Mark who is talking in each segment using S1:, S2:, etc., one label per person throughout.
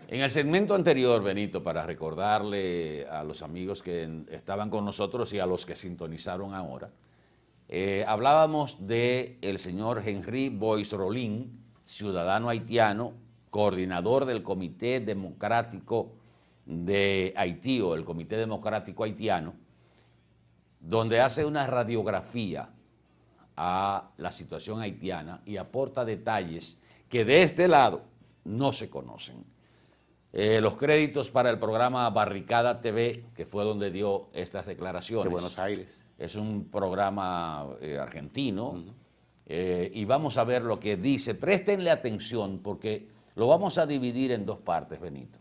S1: En el segmento anterior, Benito, para recordarle a los amigos que estaban con nosotros y a los que sintonizaron ahora, hablábamos del señor Henry Bois Rolín, ciudadano haitiano, coordinador del Comité Democrático de Haití o el Comité Democrático Haitiano, donde hace una radiografía a la situación haitiana y aporta detalles que de este lado no se conocen. Los créditos para el programa Barricada TV, que fue donde dio estas declaraciones.
S2: De Buenos Aires.
S1: Es un programa argentino. Y vamos a ver lo que dice. Préstenle atención porque lo vamos a dividir en dos partes, Benito.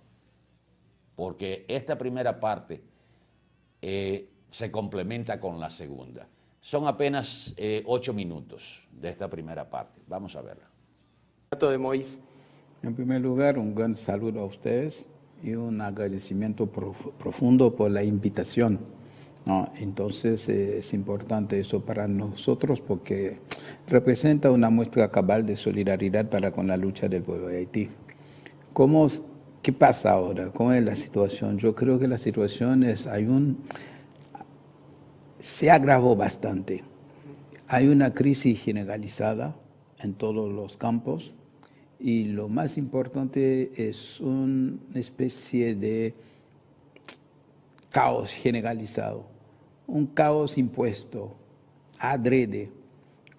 S1: Porque esta primera parte se complementa con la segunda. Son apenas 8 minutos de esta primera parte. Vamos a verla.
S3: De Moïse.
S4: En primer lugar, un gran saludo a ustedes y un agradecimiento profundo por la invitación, ¿no? Entonces es importante eso para nosotros porque representa una muestra cabal de solidaridad para con la lucha del pueblo de Haití. ¿Qué pasa ahora? ¿Cómo es la situación? Yo creo que la situación se agravó bastante. Hay una crisis generalizada en todos los campos. Y lo más importante es una especie de caos generalizado, un caos impuesto, adrede,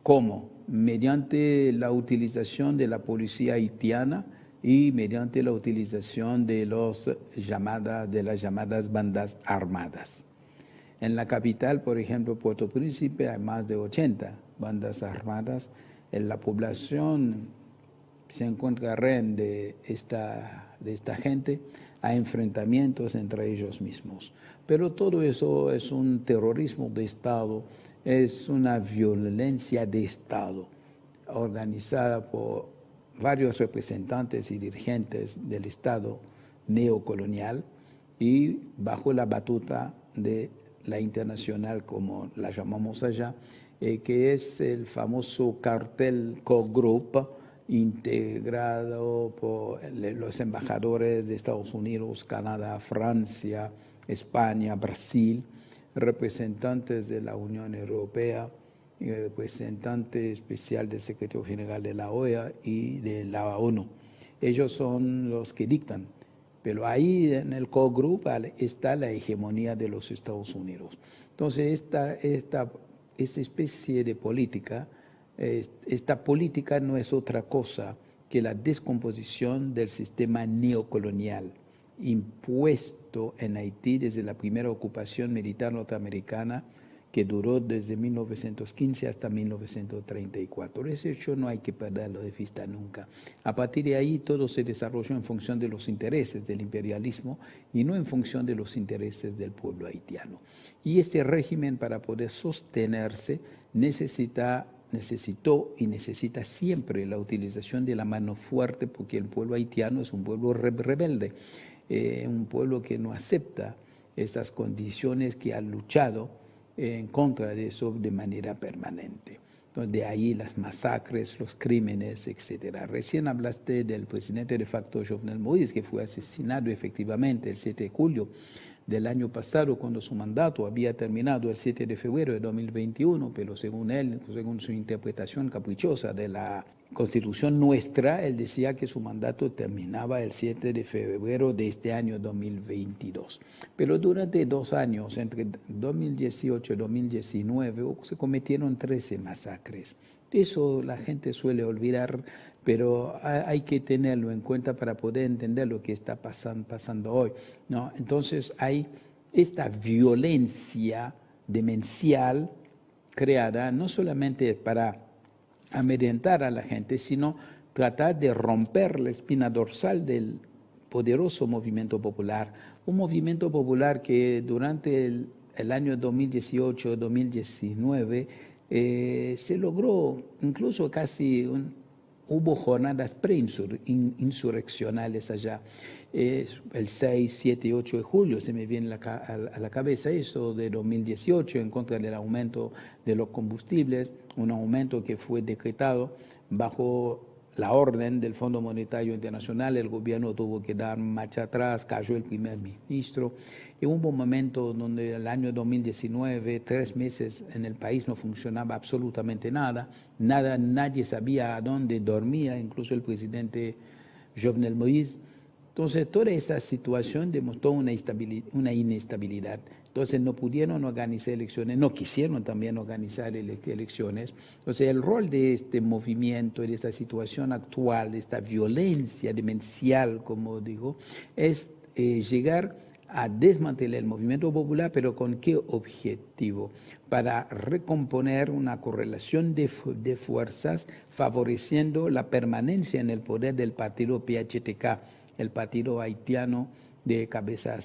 S4: ¿cómo? Mediante la utilización de la policía haitiana y mediante la utilización de las llamadas bandas armadas. En la capital, por ejemplo, Puerto Príncipe, hay más de 80 bandas armadas. En la población se encuentra rehén de esta gente, a enfrentamientos entre ellos mismos. Pero todo eso es un terrorismo de Estado, es una violencia de Estado organizada por varios representantes y dirigentes del Estado neocolonial y bajo la batuta de la internacional, como la llamamos allá, que es el famoso cartel Koch Group, integrado por los embajadores de Estados Unidos, Canadá, Francia, España, Brasil, representantes de la Unión Europea, representante especial del secretario general de la OEA y de la ONU. Ellos son los que dictan, pero ahí en el Koch Group está la hegemonía de los Estados Unidos. Entonces, esta especie de política, esta política no es otra cosa que la descomposición del sistema neocolonial impuesto en Haití desde la primera ocupación militar norteamericana que duró desde 1915 hasta 1934. Ese hecho no hay que perderlo de vista nunca. A partir de ahí todo se desarrolló en función de los intereses del imperialismo y no en función de los intereses del pueblo haitiano. Y este régimen, para poder sostenerse, necesitó y necesita siempre la utilización de la mano fuerte, porque el pueblo haitiano es un pueblo rebelde, un pueblo que no acepta estas condiciones, que ha luchado en contra de eso de manera permanente. Entonces, de ahí las masacres, los crímenes, etc. Recién hablaste del presidente de facto Jovenel Moïse, que fue asesinado efectivamente el 7 de julio del año pasado, cuando su mandato había terminado el 7 de febrero de 2021, pero según él, según su interpretación caprichosa de la Constitución nuestra, él decía que su mandato terminaba el 7 de febrero de este año 2022. Pero durante 2 años, entre 2018 y 2019, se cometieron 13 masacres. Eso la gente suele olvidar, pero hay que tenerlo en cuenta para poder entender lo que está pasando hoy, ¿no? Entonces hay esta violencia demencial creada no solamente para amedrentar a la gente, sino tratar de romper la espina dorsal del poderoso movimiento popular. Un movimiento popular que durante el año 2018-2019 se logró incluso casi hubo jornadas preinsurreccionales allá. El 6, 7 y 8 de julio se me viene a la cabeza eso de 2018 en contra del aumento de los combustibles, un aumento que fue decretado bajo la orden del Fondo Monetario Internacional, el gobierno tuvo que dar marcha atrás, cayó el primer ministro. Y hubo un momento donde el año 2019, 3 meses en el país no funcionaba absolutamente nada, nadie sabía a dónde dormía, incluso el presidente Jovenel Moïse. Entonces, toda esa situación demostró una inestabilidad. Entonces, no pudieron organizar elecciones, no quisieron también organizar elecciones. Entonces, el rol de este movimiento, de esta situación actual, de esta violencia demencial, como digo, es llegar a desmantelar el movimiento popular, pero ¿con qué objetivo? Para recomponer una correlación de fuerzas favoreciendo la permanencia en el poder del partido PHTK, el partido haitiano de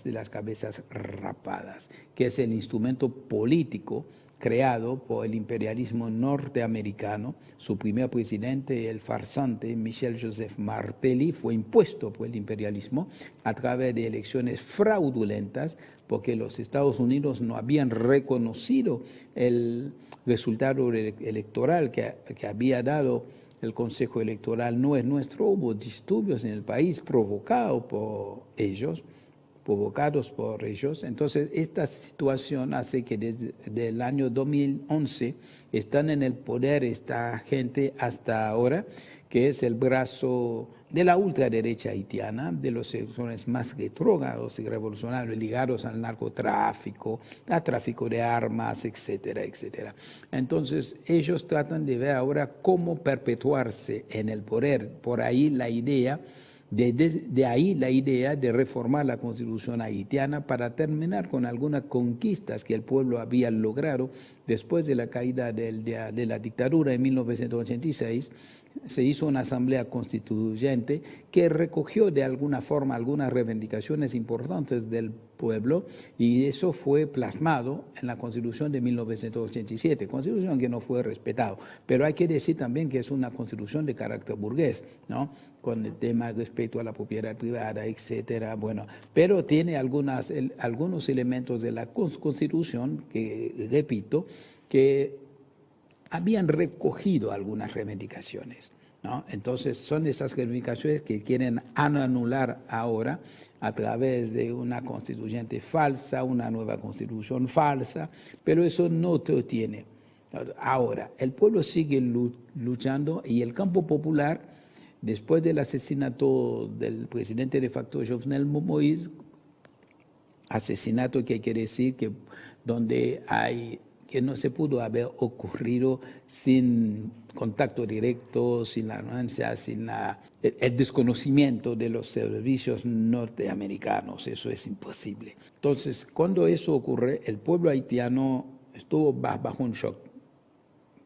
S4: las cabezas rapadas, que es el instrumento político creado por el imperialismo norteamericano. Su primer presidente, el farsante Michel Joseph Martelly, fue impuesto por el imperialismo a través de elecciones fraudulentas, porque los Estados Unidos no habían reconocido el resultado electoral que había dado el Consejo Electoral. No es nuestro. Hubo disturbios en el país provocados por ellos. Entonces, esta situación hace que desde el año 2011 están en el poder esta gente hasta ahora, que es el brazo de la ultraderecha haitiana, de los sectores más retrógrados y revolucionarios ligados al narcotráfico, al tráfico de armas, etcétera, etcétera. Entonces, ellos tratan de ver ahora cómo perpetuarse en el poder. Por ahí la idea de ahí la idea de reformar la constitución haitiana para terminar con algunas conquistas que el pueblo había logrado después de la caída de la dictadura en 1986. Se hizo una asamblea constituyente que recogió de alguna forma algunas reivindicaciones importantes del pueblo, y eso fue plasmado en la Constitución de 1987, constitución que no fue respetada. Pero hay que decir también que es una constitución de carácter burgués, ¿no? Con el tema respecto a la propiedad privada, etcétera. Bueno, pero tiene algunos elementos de la Constitución que, repito, que habían recogido algunas reivindicaciones, ¿no? Entonces, son esas reivindicaciones que quieren anular ahora a través de una constituyente falsa, una nueva constitución falsa, pero eso no te tiene. Ahora, el pueblo sigue luchando, y el campo popular, después del asesinato del presidente de facto Jovenel Moïse, asesinato que quiere decir que no se pudo haber ocurrido sin contacto directo, sin la anuencia, sin el desconocimiento de los servicios norteamericanos. Eso es imposible. Entonces, cuando eso ocurre, el pueblo haitiano estuvo bajo un shock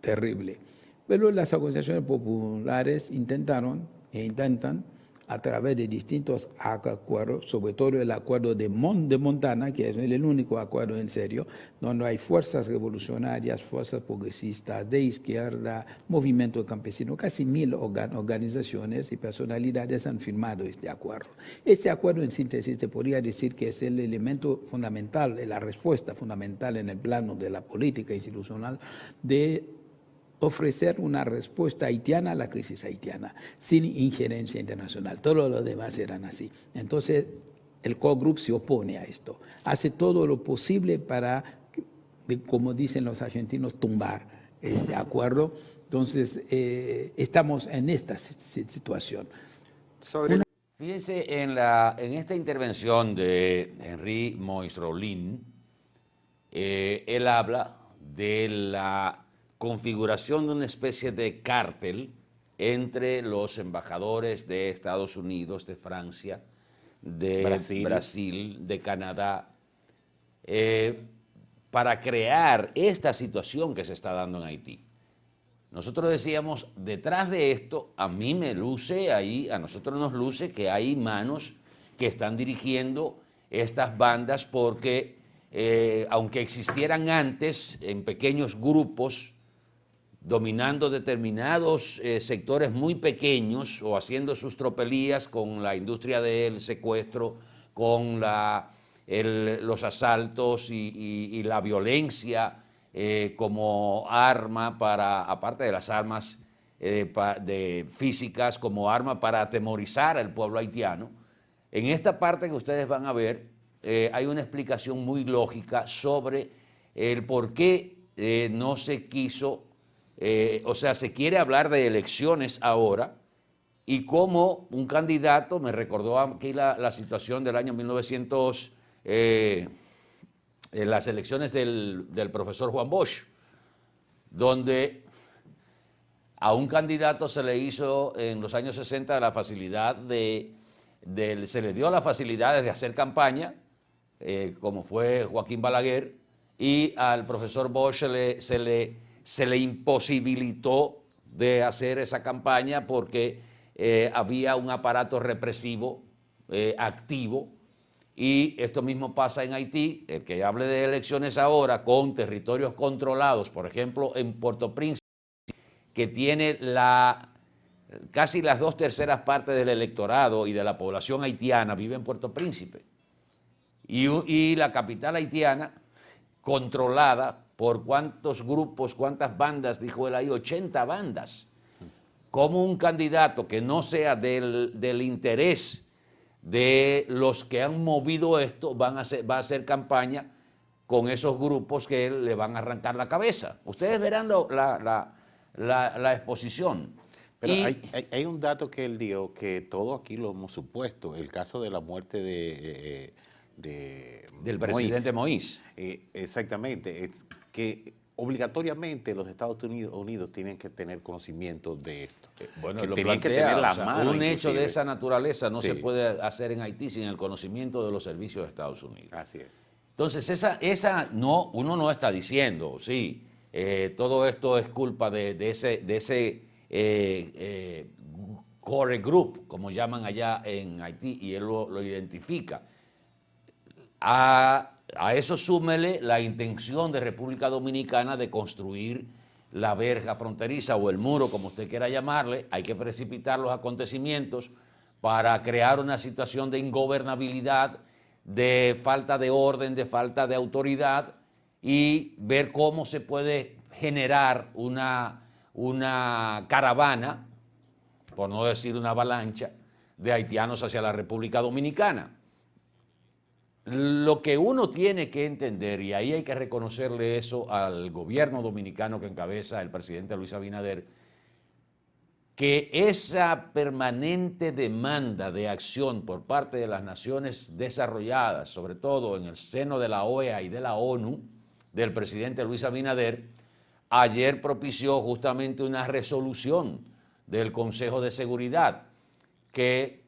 S4: terrible. Pero las organizaciones populares intentan, a través de distintos acuerdos, sobre todo el acuerdo de Montana, que es el único acuerdo en serio, donde hay fuerzas revolucionarias, fuerzas progresistas, de izquierda, movimiento campesino, casi 1000 organizaciones y personalidades han firmado este acuerdo. Este acuerdo, en síntesis, te podría decir que es el elemento fundamental, de la respuesta fundamental en el plano de la política institucional de ofrecer una respuesta haitiana a la crisis haitiana, sin injerencia internacional. Todo lo demás eran así. Entonces, el core group se opone a esto. Hace todo lo posible para, como dicen los argentinos, tumbar este acuerdo. Entonces, estamos en esta situación.
S1: Fíjense, en esta intervención de Henry Moïse Rollin, él habla de la configuración de una especie de cártel entre los embajadores de Estados Unidos, de Francia, de Brasil, de Canadá, para crear esta situación que se está dando en Haití. Nosotros decíamos, detrás de esto, a nosotros nos luce que hay manos que están dirigiendo estas bandas, porque aunque existieran antes en pequeños grupos, dominando determinados sectores muy pequeños o haciendo sus tropelías con la industria del secuestro, con los asaltos y la violencia como arma aparte de las armas de físicas como arma para atemorizar al pueblo haitiano. En esta parte que ustedes van a ver, hay una explicación muy lógica sobre el por qué no se quiso, o sea, se quiere hablar de elecciones ahora, y cómo un candidato, me recordó aquí la situación del año 1900, en las elecciones del profesor Juan Bosch, donde a un candidato se le hizo en los años 60 la facilidad se le dio las facilidades de hacer campaña, como fue Joaquín Balaguer, y al profesor Bosch se le imposibilitó de hacer esa campaña porque había un aparato represivo activo. Y esto mismo pasa en Haití. El que hable de elecciones ahora con territorios controlados, por ejemplo en Puerto Príncipe, que tiene casi las 2/3 partes del electorado y de la población haitiana vive en Puerto Príncipe. Y la capital haitiana, controlada por cuántos grupos, cuántas bandas, dijo él ahí, 80 bandas. Como un candidato que no sea del interés de los que han movido esto va a hacer campaña con esos grupos que le van a arrancar la cabeza? Ustedes verán la exposición.
S2: Pero hay un dato que él dio que todo aquí lo hemos supuesto, el caso de la muerte
S1: del presidente Moïse.
S2: Exactamente, es que obligatoriamente los Estados Unidos tienen que tener conocimiento de esto.
S1: Bueno,
S2: que
S1: lo
S2: tienen
S1: plantea,
S2: que tener la
S1: o sea,
S2: mano.
S1: un hecho
S2: inclusive.
S1: de esa naturaleza no
S2: Sí.
S1: se puede hacer en Haití sin el conocimiento de los servicios de Estados Unidos.
S2: Así es.
S1: Entonces, uno no está diciendo, sí, todo esto es culpa de ese core group, como llaman allá en Haití, y él lo identifica. A eso súmele la intención de República Dominicana de construir la verja fronteriza o el muro, como usted quiera llamarle. Hay que precipitar los acontecimientos para crear una situación de ingobernabilidad, de falta de orden, de falta de autoridad, y ver cómo se puede generar una caravana, por no decir una avalancha, de haitianos hacia la República Dominicana. Lo que uno tiene que entender, y ahí hay que reconocerle eso al gobierno dominicano que encabeza el presidente Luis Abinader, que esa permanente demanda de acción por parte de las naciones desarrolladas, sobre todo en el seno de la OEA y de la ONU, del presidente Luis Abinader, ayer propició justamente una resolución del Consejo de Seguridad que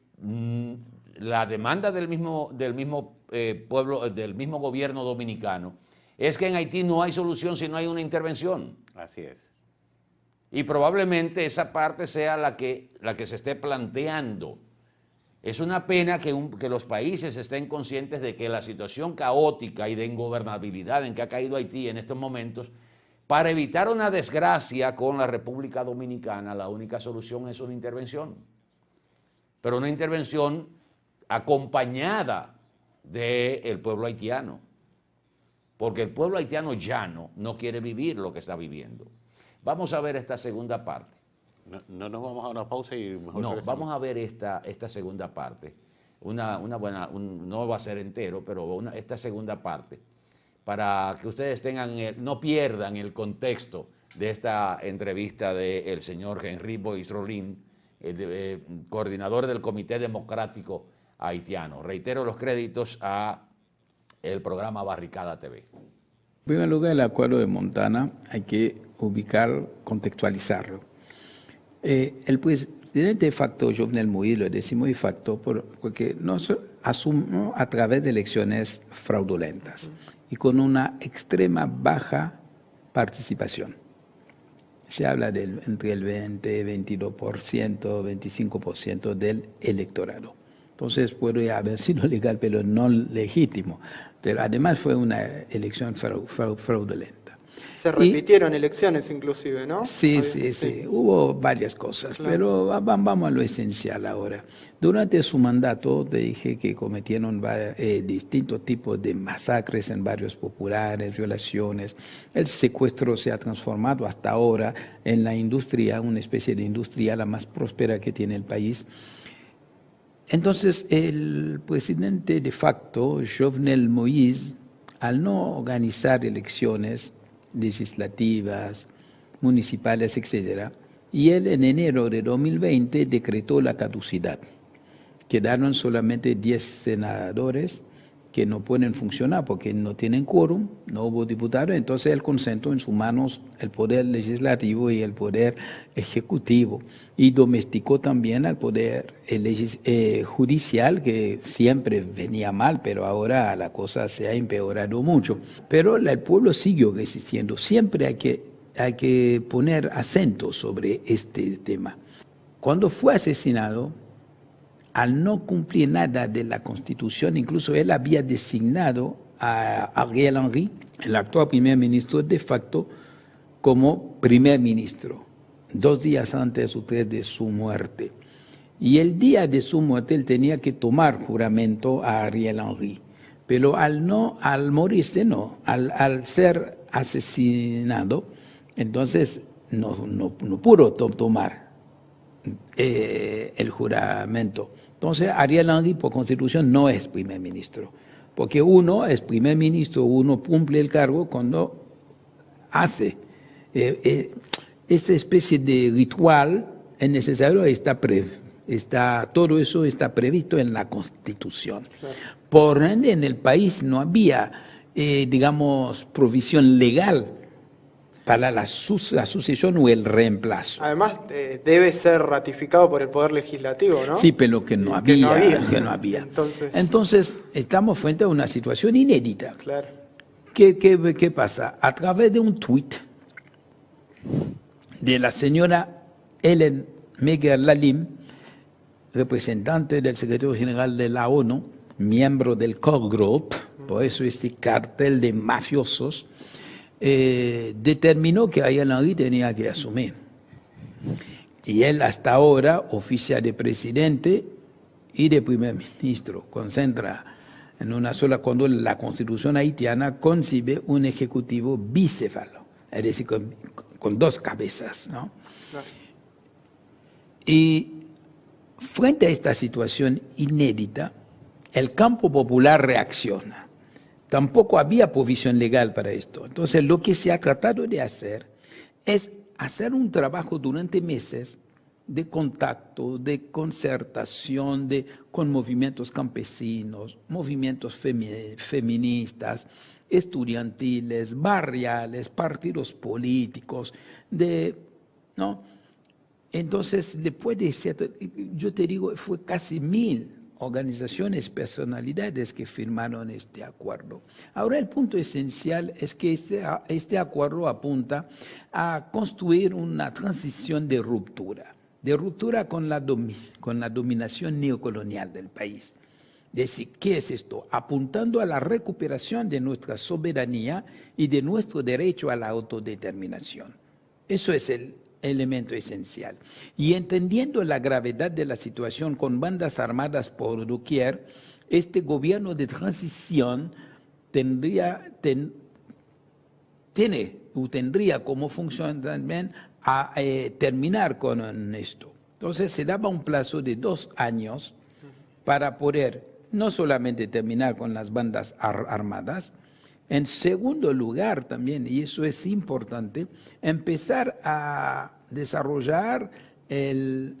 S1: la demanda del mismo pueblo, del mismo gobierno dominicano, es que en Haití no hay solución si no hay una intervención.
S2: Así es.
S1: Y probablemente esa parte sea la que se esté planteando. Es una pena que los países estén conscientes de que la situación caótica y de ingobernabilidad en que ha caído Haití en estos momentos, para evitar una desgracia con la República Dominicana, la única solución es una intervención. Pero una intervención acompañada del pueblo haitiano. Porque el pueblo haitiano llano no quiere vivir lo que está viviendo. Vamos a ver esta segunda parte.
S2: No nos vamos a una pausa y mejor
S1: No,
S2: regresamos.
S1: vamos a ver esta segunda parte. No va a ser entero, pero esta segunda parte, para que ustedes no pierdan el contexto de esta entrevista del señor Henry Boyce Rolin, coordinador del Comité Democrático Haitiano. Reitero los créditos a el programa Barricada TV.
S4: En primer lugar, el acuerdo de Montana hay que ubicar, contextualizarlo. El presidente de facto, Jovenel Moïse, lo decimos de facto porque nos asumió a través de elecciones fraudulentas y con una extrema baja participación. Se habla entre el 20, 22%, 25% del electorado. Entonces puede haber sido legal, pero no legítimo. Pero además fue una elección fraudulenta.
S3: Se repitieron elecciones inclusive, ¿no?
S4: Sí, sí, hubo varias cosas,
S3: Claro.
S4: pero vamos a lo esencial ahora. Durante su mandato te dije que cometieron distintos tipos de masacres en barrios populares, violaciones. El secuestro se ha transformado hasta ahora en la industria, una especie de industria la más próspera que tiene el país. Entonces, el presidente de facto, Jovenel Moïse, al no organizar elecciones legislativas, municipales, etc., y él en enero de 2020 decretó la caducidad. Quedaron solamente 10 senadores que no pueden funcionar porque no tienen quórum, no hubo diputados, entonces él concentró en sus manos el poder legislativo y el poder ejecutivo y domesticó también al poder judicial, que siempre venía mal, pero ahora la cosa se ha empeorado mucho. Pero el pueblo siguió resistiendo, siempre hay que poner acento sobre este tema. Cuando fue asesinado, al no cumplir nada de la Constitución, incluso él había designado a Ariel Henry, el actual primer ministro de facto, como primer ministro, 2 días antes o 3 de su muerte. Y el día de su muerte él tenía que tomar juramento a Ariel Henry, pero al morirse no, al ser asesinado, entonces no pudo tomar el juramento. Entonces, Ariel Henry, por constitución, no es primer ministro, porque uno es primer ministro, uno cumple el cargo cuando hace esta especie de ritual es necesario, todo eso está previsto en la Constitución. Claro. Por ende, en el país no había, digamos, provisión legal para la sucesión o el reemplazo.
S3: Además, debe ser ratificado por el Poder Legislativo, ¿no?
S4: Sí, pero que no había. Entonces, estamos frente a una situación inédita.
S3: Claro.
S4: ¿Qué pasa? A través de un tuit de la señora Helen Meger-Lalim, representante del secretario general de la ONU, miembro del Core Group, por eso este cartel de mafiosos, determinó que Ariel Henry tenía que asumir. Y él hasta ahora oficia de presidente y de primer ministro, concentra en una sola, cuando la constitución haitiana concibe un ejecutivo bicéfalo, es decir, con 2 cabezas, ¿no? Claro. Y frente a esta situación inédita, el campo popular reacciona. Tampoco había provisión legal para esto. Entonces, lo que se ha tratado de hacer es hacer un trabajo durante meses de contacto, de concertación con movimientos campesinos, movimientos feministas, estudiantiles, barriales, partidos políticos, ¿no? Entonces, después de cierto, yo te digo, fue casi 1000 organizaciones, personalidades que firmaron este acuerdo. Ahora el punto esencial es que este acuerdo apunta a construir una transición de ruptura con la dominación neocolonial del país. Decir, ¿qué es esto? Apuntando a la recuperación de nuestra soberanía y de nuestro derecho a la autodeterminación. Eso es el elemento esencial. Y entendiendo la gravedad de la situación con bandas armadas por doquier, este gobierno de transición tendría como función también a terminar con esto. Entonces se daba un plazo de 2 años para poder no solamente terminar con las bandas armadas, en segundo lugar también, y eso es importante, empezar a desarrollar,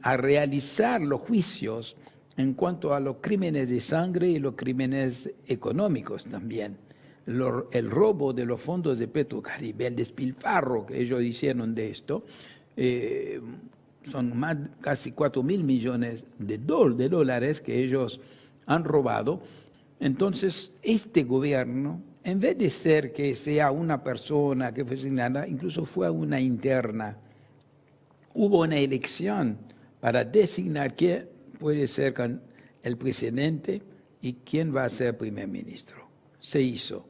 S4: a realizar los juicios en cuanto a los crímenes de sangre y los crímenes económicos también. El robo de los fondos de Petrocaribe, el despilfarro que ellos hicieron de esto, son casi 4.000 millones de dólares que ellos han robado. Entonces, este gobierno, en vez de ser que sea una persona que fue asignada, incluso fue una interna, hubo una elección para designar quién puede ser el presidente y quién va a ser primer ministro. Se hizo.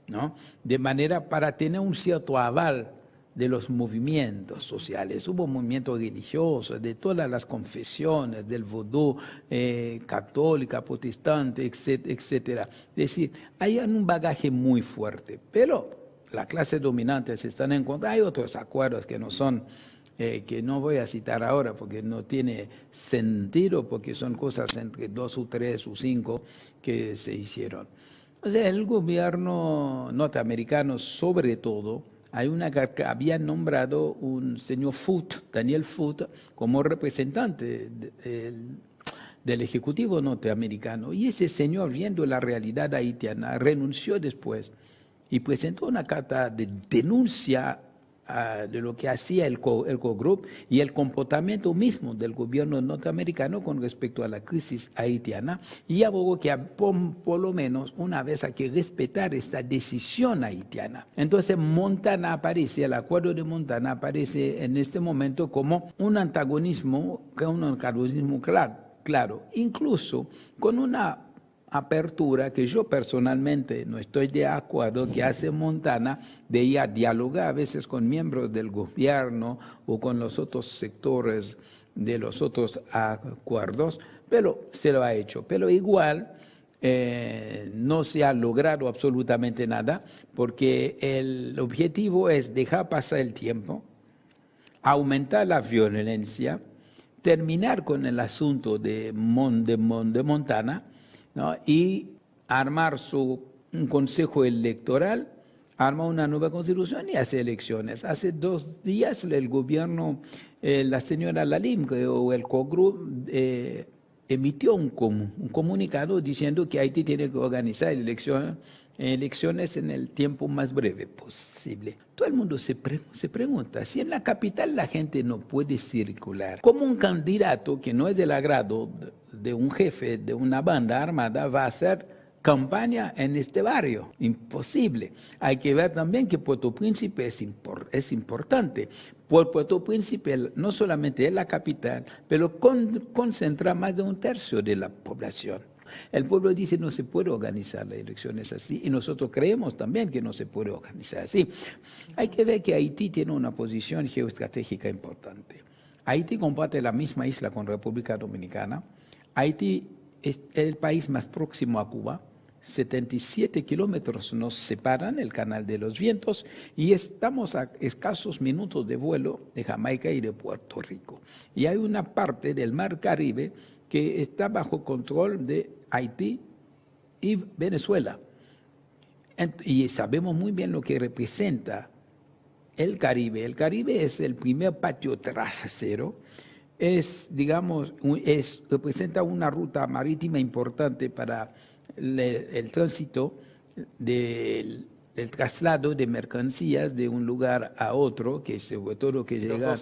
S4: ¿no? De manera para tener un cierto aval de los movimientos sociales. Hubo movimientos religiosos de todas las confesiones, del vodú, católica, protestante, etcétera. Es decir, hay un bagaje muy fuerte, pero la clase dominante se están en contra. Hay otros acuerdos que no son, que no voy a citar ahora porque no tiene sentido, porque son cosas entre 2 o 3 o 5 que se hicieron. O sea, el gobierno norteamericano, sobre todo, que había nombrado un señor Foote, Daniel Foote, como representante del Ejecutivo norteamericano. Y ese señor, viendo la realidad haitiana, renunció después y presentó una carta de denuncia de lo que hacía el co-group y el comportamiento mismo del gobierno norteamericano con respecto a la crisis haitiana, y abogó que por lo menos una vez hay que respetar esta decisión haitiana. Entonces Montana aparece, el acuerdo de Montana aparece en este momento como un antagonismo claro, incluso con una apertura que yo personalmente no estoy de acuerdo, que hace Montana de ir a dialogar a veces con miembros del gobierno o con los otros sectores de los otros acuerdos, pero se lo ha hecho. Pero igual no se ha logrado absolutamente nada, porque el objetivo es dejar pasar el tiempo, aumentar la violencia, terminar con el asunto de Montana, ¿no? Y armar un consejo electoral, arma una nueva constitución y hace elecciones. Hace 2 días el gobierno, la señora Lalim o el COGRU emitió un comunicado diciendo que Haití tiene que organizar elecciones en el tiempo más breve posible. Todo el mundo se pregunta, si en la capital la gente no puede circular, ¿cómo un candidato que no es del agrado de un jefe de una banda armada va a hacer campaña en este barrio? Imposible. Hay que ver también que Puerto Príncipe es importante. Puerto Príncipe no solamente es la capital, pero concentra más de 1/3 de la población. El pueblo dice no se puede organizar las elecciones así, y nosotros creemos también que no se puede organizar así. Hay que ver que Haití tiene una posición geoestratégica importante. Haití comparte la misma isla con República Dominicana. Haití es el país más próximo a Cuba. 77 kilómetros nos separan, el Canal de los Vientos, y estamos a escasos minutos de vuelo de Jamaica y de Puerto Rico. Y hay una parte del Mar Caribe que está bajo control de Haití y Venezuela. Y sabemos muy bien lo que representa el Caribe. El Caribe es el primer patio trasero. Representa una ruta marítima importante para el tránsito del traslado de mercancías de un lugar a otro, que sobre todo que llega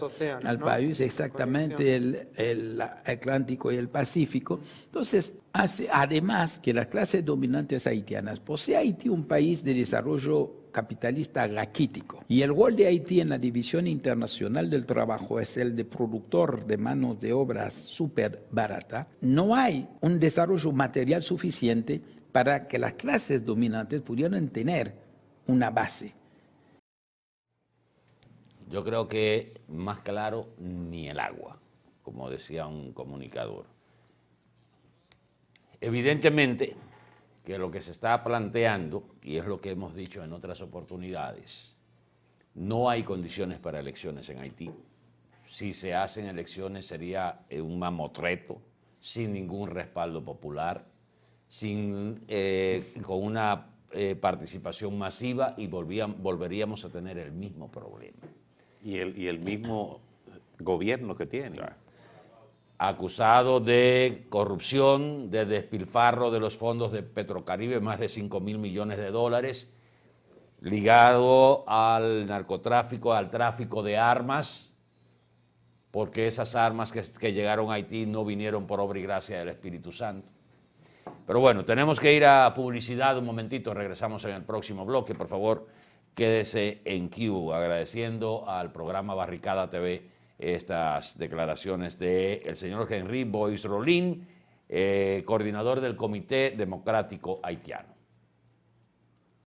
S4: al país, exactamente el Atlántico y el Pacífico. Entonces, hace además que las clases dominantes haitianas, posee Haití un país de desarrollo capitalista raquítico, y el rol de Haití en la división internacional del trabajo es el de productor de manos de obra súper barata. No hay un desarrollo material suficiente para que las clases dominantes pudieran tener una base.
S1: Yo creo que más claro ni el agua, como decía un comunicador. Evidentemente que lo que se está planteando, y es lo que hemos dicho en otras oportunidades, no hay condiciones para elecciones en Haití. Si se hacen elecciones sería un mamotreto, sin ningún respaldo popular, con una participación masiva, y volveríamos a tener el mismo problema.
S2: Y el mismo gobierno que tiene.
S1: Claro. Acusado de corrupción, de despilfarro de los fondos de Petrocaribe, más de $5.000 millones, ligado al narcotráfico, al tráfico de armas, porque esas armas que llegaron a Haití no vinieron por obra y gracia del Espíritu Santo. Pero bueno, tenemos que ir a publicidad un momentito, regresamos en el próximo bloque. Por favor, quédese en Q, agradeciendo al programa Barricada TV estas declaraciones del señor Henry Boys Rolin, coordinador del Comité Democrático Haitiano.